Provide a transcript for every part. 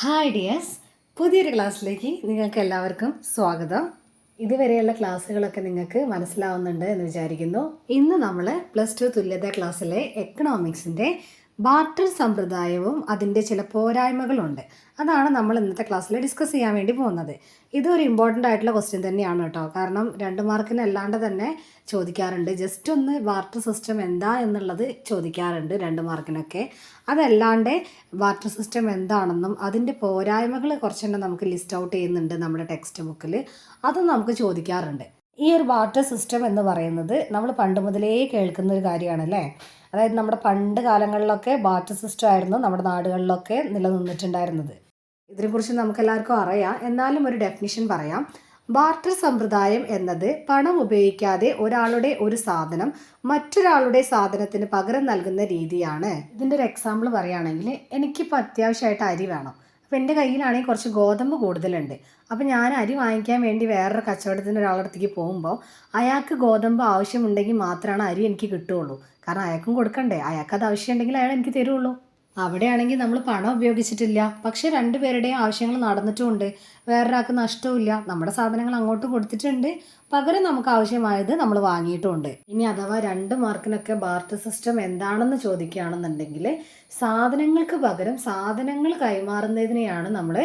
Hi dears, പുതിയൊരു ക്ലാസ്സിലേക്ക് നിങ്ങൾക്ക് എല്ലാവർക്കും സ്വാഗതം. ഇതുവരെയുള്ള ക്ലാസ്സുകളൊക്കെ നിങ്ങൾക്ക് മനസ്സിലാവുന്നുണ്ട് എന്ന് വിചാരിക്കുന്നു. ഇന്ന് നമ്മൾ +2 തുല്യതാ ക്ലാസ്സിലെ എക്കണോമിക്സിൻ്റെ ബാർട്ടർ സമ്പ്രദായവും അതിൻ്റെ ചില പോരായ്മകളുണ്ട്. അതാണ് നമ്മൾ ഇന്നത്തെ ക്ലാസ്സിൽ ഡിസ്കസ് ചെയ്യാൻ വേണ്ടി പോകുന്നത്. ഇതൊരു ഇമ്പോർട്ടൻ്റ് ആയിട്ടുള്ള ക്വസ്റ്റ്യൻ തന്നെയാണ് കേട്ടോ. കാരണം 2 മാർക്കിന് അല്ലാണ്ട് തന്നെ ചോദിക്കാറുണ്ട്. ജസ്റ്റ് ഒന്ന് ബാർട്ടർ സിസ്റ്റം എന്താ എന്നുള്ളത് ചോദിക്കാറുണ്ട് 2 മാർക്കിനൊക്കെ. അതല്ലാണ്ട് ബാർട്ടർ സിസ്റ്റം എന്താണെന്നും അതിൻ്റെ പോരായ്മകൾ കുറച്ചെണ്ണം നമുക്ക് ലിസ്റ്റ് ഔട്ട് ചെയ്യുന്നുണ്ട് നമ്മുടെ ടെക്സ്റ്റ് ബുക്കിൽ. അതും നമുക്ക് ചോദിക്കാറുണ്ട്. ഈ ഒരു ബാർട്ടർ സിസ്റ്റം എന്ന് പറയുന്നത് നമ്മൾ പണ്ട് മുതലേ കേൾക്കുന്ന ഒരു കാര്യമാണല്ലേ. അതായത് നമ്മുടെ പണ്ട് കാലങ്ങളിലൊക്കെ ബാർട്ടർ സിസ്റ്റം ആയിരുന്നു നമ്മുടെ നാടുകളിലൊക്കെ നിലനിന്നിട്ടുണ്ടായിരുന്നത്. ഇതിനെക്കുറിച്ച് നമുക്കെല്ലാവർക്കും അറിയാം. എന്നാലും ഒരു ഡെഫിനിഷൻ പറയാം. ബാർട്ടർ സമ്പ്രദായം എന്നത് പണം ഉപയോഗിക്കാതെ ഒരാളുടെ ഒരു സാധനം മറ്റൊരാളുടെ സാധനത്തിന് പകരം നൽകുന്ന രീതിയാണ്. ഇതിൻ്റെ ഒരു എക്സാമ്പിൾ പറയുകയാണെങ്കിൽ, എനിക്കിപ്പോൾ അത്യാവശ്യമായിട്ട് അരി വേണം. അപ്പോൾ എൻ്റെ കയ്യിലാണെങ്കിൽ കുറച്ച് ഗോതമ്പ് കൂടുതലുണ്ട്. അപ്പോൾ ഞാൻ അരി വാങ്ങിക്കാൻ വേണ്ടി വേറൊരു കച്ചവടത്തിന് ഒരാളുടെ അടുത്തേക്ക് പോകുമ്പോൾ അയാൾക്ക് ഗോതമ്പ് ആവശ്യമുണ്ടെങ്കിൽ മാത്രമാണ് അരി എനിക്ക് കിട്ടുകയുള്ളൂ. കാരണം അയാൾക്കും കൊടുക്കണ്ടേ, അയാൾക്കത് ആവശ്യമുണ്ടെങ്കിൽ അയാൾ എനിക്ക് തരുള്ളൂ. അവിടെയാണെങ്കിൽ നമ്മൾ പണം ഉപയോഗിച്ചിട്ടില്ല, പക്ഷേ 2 പേരുടെയും ആവശ്യങ്ങൾ നടന്നിട്ടുമുണ്ട്. വേറൊരാൾക്ക് നഷ്ടവുമില്ല. നമ്മുടെ സാധനങ്ങൾ അങ്ങോട്ട് കൊടുത്തിട്ടുണ്ട്, പകരം നമുക്ക് ആവശ്യമായത് നമ്മൾ വാങ്ങിയിട്ടുമുണ്ട്. ഇനി അഥവാ 2 മാർക്കിനൊക്കെ ബാർട്ടർ സിസ്റ്റം എന്താണെന്ന് ചോദിക്കുകയാണെന്നുണ്ടെങ്കിൽ, സാധനങ്ങൾക്ക് പകരം സാധനങ്ങൾ കൈമാറുന്നതിനെയാണ് നമ്മൾ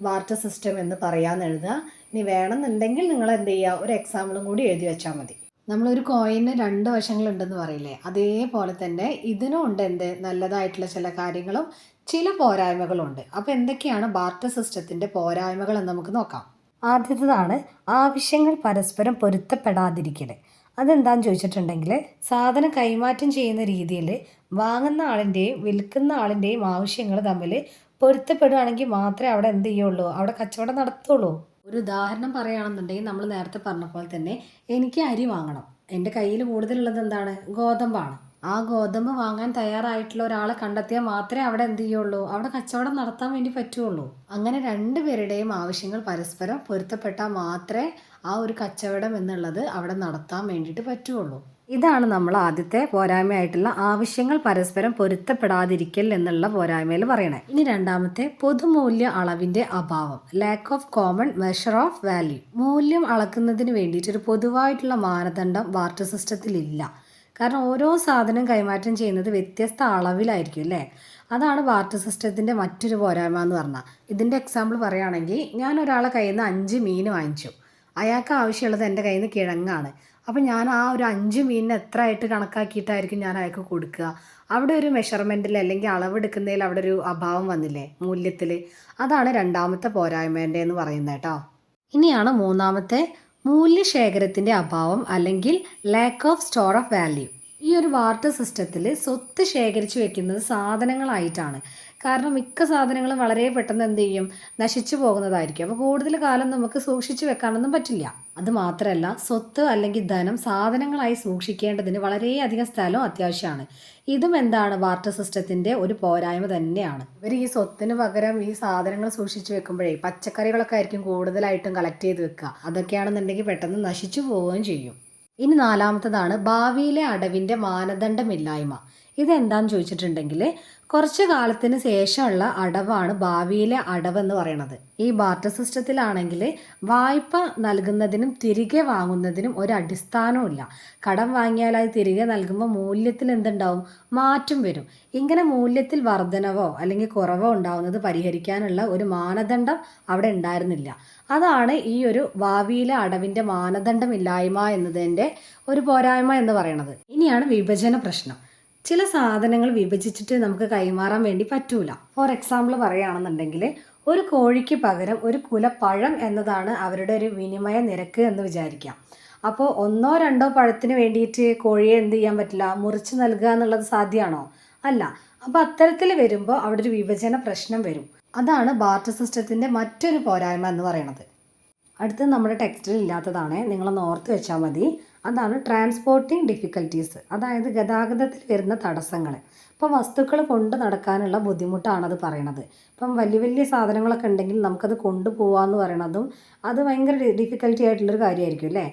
ബാർട്ടർ സിസ്റ്റം എന്ന് പറയാമെന്ന് എഴുതുക. ഇനി വേണമെന്നുണ്ടെങ്കിൽ നിങ്ങൾ എന്ത് ചെയ്യുക, ഒരു എക്സാമ്പിളും കൂടി എഴുതി വെച്ചാൽ മതി. നമ്മളൊരു കോയിന് 2 വശങ്ങളുണ്ടെന്ന് പറയില്ലേ, അതേപോലെ തന്നെ ഇതിനും ഉണ്ട് എന്ത് നല്ലതായിട്ടുള്ള ചില കാര്യങ്ങളും ചില പോരായ്മകളും ഉണ്ട്. അപ്പോൾ എന്തൊക്കെയാണ് ബാർട്ടർ സിസ്റ്റത്തിൻ്റെ പോരായ്മകൾ എന്ന് നമുക്ക് നോക്കാം. ആദ്യത്തേതാണ് ആവശ്യങ്ങൾ പരസ്പരം പൊരുത്തപ്പെടാതിരിക്കൽ. അതെന്താണെന്ന് ചോദിച്ചിട്ടുണ്ടെങ്കിൽ, സാധനം കൈമാറ്റം ചെയ്യുന്ന രീതിയിൽ വാങ്ങുന്ന ആളിൻ്റെയും വിൽക്കുന്ന ആളിൻ്റെയും ആവശ്യങ്ങൾ തമ്മിൽ പൊരുത്തപ്പെടുകയാണെങ്കിൽ മാത്രമേ അവിടെ എന്ത് ചെയ്യുള്ളൂ, അവിടെ കച്ചവടം നടത്തുള്ളൂ. ഒരു ഉദാഹരണം പറയുകയാണെന്നുണ്ടെങ്കിൽ, നമ്മൾ നേരത്തെ പറഞ്ഞ പോലെ തന്നെ എനിക്ക് അരി വാങ്ങണം. എൻ്റെ കയ്യിൽ കൂടുതലുള്ളത് എന്താണ്, ഗോതമ്പാണ്. ആ ഗോതമ്പ് വാങ്ങാൻ തയ്യാറായിട്ടുള്ള ഒരാളെ കണ്ടെത്തിയാൽ മാത്രമേ അവിടെ എന്ത് ചെയ്യുള്ളൂ, അവിടെ കച്ചവടം നടത്താൻ വേണ്ടി പറ്റുള്ളൂ. അങ്ങനെ 2 പേരുടെയും ആവശ്യങ്ങൾ പരസ്പരം പൊരുത്തപ്പെട്ടാൽ മാത്രമേ ആ ഒരു കച്ചവടം എന്നുള്ളത് അവിടെ നടത്താൻ വേണ്ടിയിട്ട് പറ്റുള്ളൂ. ഇതാണ് നമ്മൾ ആദ്യത്തെ പോരായ്മയായിട്ടുള്ള ആവശ്യങ്ങൾ പരസ്പരം പൊരുത്തപ്പെടാതിരിക്കൽ എന്നുള്ള പോരായ്മയിൽ പറയണേ. ഇനി രണ്ടാമത്തെ, പൊതുമൂല്യ അളവിൻ്റെ അഭാവം, lack of common measure of value. മൂല്യം അളക്കുന്നതിന് വേണ്ടിയിട്ട് ഒരു പൊതുവായിട്ടുള്ള മാനദണ്ഡം ബാർട്ടർ സിസ്റ്റത്തിൽ ഇല്ല. കാരണം ഓരോ സാധനം കൈമാറ്റം ചെയ്യുന്നത് വ്യത്യസ്ത അളവിലായിരിക്കും അല്ലേ. അതാണ് ബാർട്ടർ സിസ്റ്റത്തിൻ്റെ മറ്റൊരു പോരായ്മ എന്ന് പറഞ്ഞാൽ. ഇതിൻ്റെ എക്സാമ്പിൾ പറയുകയാണെങ്കിൽ, ഞാൻ ഒരാളെ കയ്യിൽ നിന്ന് 5 മീൻ വാങ്ങിച്ചു. അയാൾക്ക് ആവശ്യമുള്ളത് എൻ്റെ കയ്യിൽ നിന്ന് കിഴങ്ങാണ്. അപ്പോൾ ഞാൻ ആ ഒരു 5 മീനിന് എത്ര ആയിട്ട് കണക്കാക്കിയിട്ടായിരിക്കും ഞാൻ അയാൾക്ക് കൊടുക്കുക. അവിടെ ഒരു മെഷർമെൻറ്റിൽ അല്ലെങ്കിൽ അളവെടുക്കുന്നതിൽ അവിടെ ഒരു അഭാവം വന്നില്ലേ മൂല്യത്തിൽ. അതാണ് രണ്ടാമത്തെ പോരായ്മേൻ്റെ എന്ന് പറയുന്നത് കേട്ടോ. ഇനിയാണ് മൂന്നാമത്തെ, മൂല്യശേഖരത്തിൻ്റെ അഭാവം അല്ലെങ്കിൽ lack of store of value. ഈ ഒരു ബാർട്ടർ സിസ്റ്റത്തിൽ സ്വത്ത് ശേഖരിച്ചു വെക്കുന്നത് സാധനങ്ങളായിട്ടാണ്. കാരണം മിക്ക സാധനങ്ങളും വളരെ പെട്ടെന്ന് എന്ത് ചെയ്യും, നശിച്ചു പോകുന്നതായിരിക്കും. അപ്പോൾ കൂടുതൽ കാലം നമുക്ക് സൂക്ഷിച്ചു വെക്കാനൊന്നും പറ്റില്ല. അത് മാത്രമല്ല, സ്വത്ത് അല്ലെങ്കിൽ ധനം സാധനങ്ങളായി സൂക്ഷിക്കേണ്ടതിന് വളരെയധികം സ്ഥലം അത്യാവശ്യമാണ്. ഇതും എന്താണ്, ബാർട്ടർ സിസ്റ്റത്തിൻ്റെ ഒരു പോരായ്മ തന്നെയാണ്. ഇവർ ഈ സ്വത്തിന് പകരം ഈ സാധനങ്ങൾ സൂക്ഷിച്ചു വെക്കുമ്പോഴേ പച്ചക്കറികളൊക്കെ ആയിരിക്കും കൂടുതലായിട്ടും കളക്ട് ചെയ്ത് വെക്കുക. അതൊക്കെയാണെന്നുണ്ടെങ്കിൽ പെട്ടെന്ന് നശിച്ചു പോവുകയും ചെയ്യും. ഇനി നാലാമത്തതാണ് ഭാവിയിലെ അടവിൻ്റെ മാനദണ്ഡമില്ലായ്മ. ഇതെന്താണെന്ന് ചോദിച്ചിട്ടുണ്ടെങ്കിൽ, കുറച്ച് കാലത്തിന് ശേഷമുള്ള അടവാണ് ഭാവിയിലെ അടവെന്ന് പറയണത്. ഈ ബാർട്ടർ സിസ്റ്റത്തിലാണെങ്കിൽ വായ്പ നൽകുന്നതിനും തിരികെ വാങ്ങുന്നതിനും ഒരു അടിസ്ഥാനവുമില്ല. കടം വാങ്ങിയാൽ അത് തിരികെ നൽകുമ്പോൾ മൂല്യത്തിൽ എന്തുണ്ടാവും, മാറ്റം വരും. ഇങ്ങനെ മൂല്യത്തിൽ വർധനവോ അല്ലെങ്കിൽ കുറവോ ഉണ്ടാവുന്നത് പരിഹരിക്കാനുള്ള ഒരു മാനദണ്ഡം അവിടെ ഉണ്ടായിരുന്നില്ല. അതാണ് ഈ ഒരു ഭാവിയിലെ അടവിൻ്റെ മാനദണ്ഡമില്ലായ്മ എന്നതിൻ്റെ ഒരു പോരായ്മ എന്ന് പറയുന്നത്. ഇനിയാണ് വിഭജന പ്രശ്നം. ചില സാധനങ്ങൾ വിഭജിച്ചിട്ട് നമുക്ക് കൈമാറാൻ വേണ്ടി പറ്റൂല. ഫോർ എക്സാമ്പിൾ പറയുകയാണെന്നുണ്ടെങ്കിൽ, ഒരു കോഴിക്ക് പകരം ഒരു കുല പഴം എന്നതാണ് അവരുടെ ഒരു വിനിമയ നിരക്ക് എന്ന് വിചാരിക്കാം. അപ്പോൾ 1 or 2 പഴത്തിന് വേണ്ടിയിട്ട് കോഴിയെ എന്ത് ചെയ്യാൻ പറ്റില്ല, മുറിച്ച് നൽകുക എന്നുള്ളത് സാധ്യമാണോ? അല്ല. അപ്പോൾ അത്തരത്തിൽ വരുമ്പോൾ അവിടെ ഒരു വിഭജന പ്രശ്നം വരും. അതാണ് ബാർട്ടർ സിസ്റ്റത്തിൻ്റെ മറ്റൊരു പോരായ്മ എന്ന് പറയുന്നത്. അടുത്തത് നമ്മുടെ ടെക്സ്റ്റിൽ ഇല്ലാത്തതാണ്, നിങ്ങളൊന്ന് ഓർത്ത് വെച്ചാൽ മതി. അതാണ് ട്രാൻസ്പോർട്ടിങ് ഡിഫിക്കൽട്ടീസ്, അതായത് ഗതാഗതത്തിൽ വരുന്ന തടസ്സങ്ങൾ. ഇപ്പോൾ വസ്തുക്കൾ കൊണ്ട് നടക്കാനുള്ള ബുദ്ധിമുട്ടാണത് പറയണത്. ഇപ്പം വലിയ വലിയ സാധനങ്ങളൊക്കെ ഉണ്ടെങ്കിൽ നമുക്കത് കൊണ്ടുപോകാമെന്ന് പറയണതും അത് ഭയങ്കര ഡിഫിക്കൽട്ടി ആയിട്ടുള്ളൊരു കാര്യമായിരിക്കും അല്ലേ.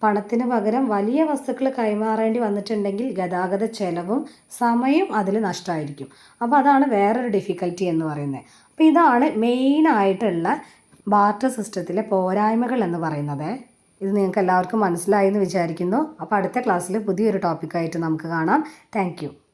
പണത്തിന് പകരം വലിയ വസ്തുക്കൾ കൈമാറേണ്ടി വന്നിട്ടുണ്ടെങ്കിൽ ഗതാഗത ചെലവും സമയവും അതിൽ നഷ്ടമായിരിക്കും. അപ്പോൾ അതാണ് വേറൊരു ഡിഫിക്കൽറ്റി എന്ന് പറയുന്നത്. അപ്പോൾ ഇതാണ് മെയിനായിട്ടുള്ള ബാർട്ടർ സിസ്റ്റത്തിലെ പോരായ്മകൾ എന്ന് പറയുന്നത്. ഇത് നിങ്ങൾക്ക് എല്ലാവർക്കും മനസ്സിലായി എന്ന് വിചാരിക്കുന്നു. അപ്പോൾ അടുത്ത ക്ലാസ്സിൽ പുതിയൊരു ടോപ്പിക്കായിട്ട് നമുക്ക് കാണാം. താങ്ക്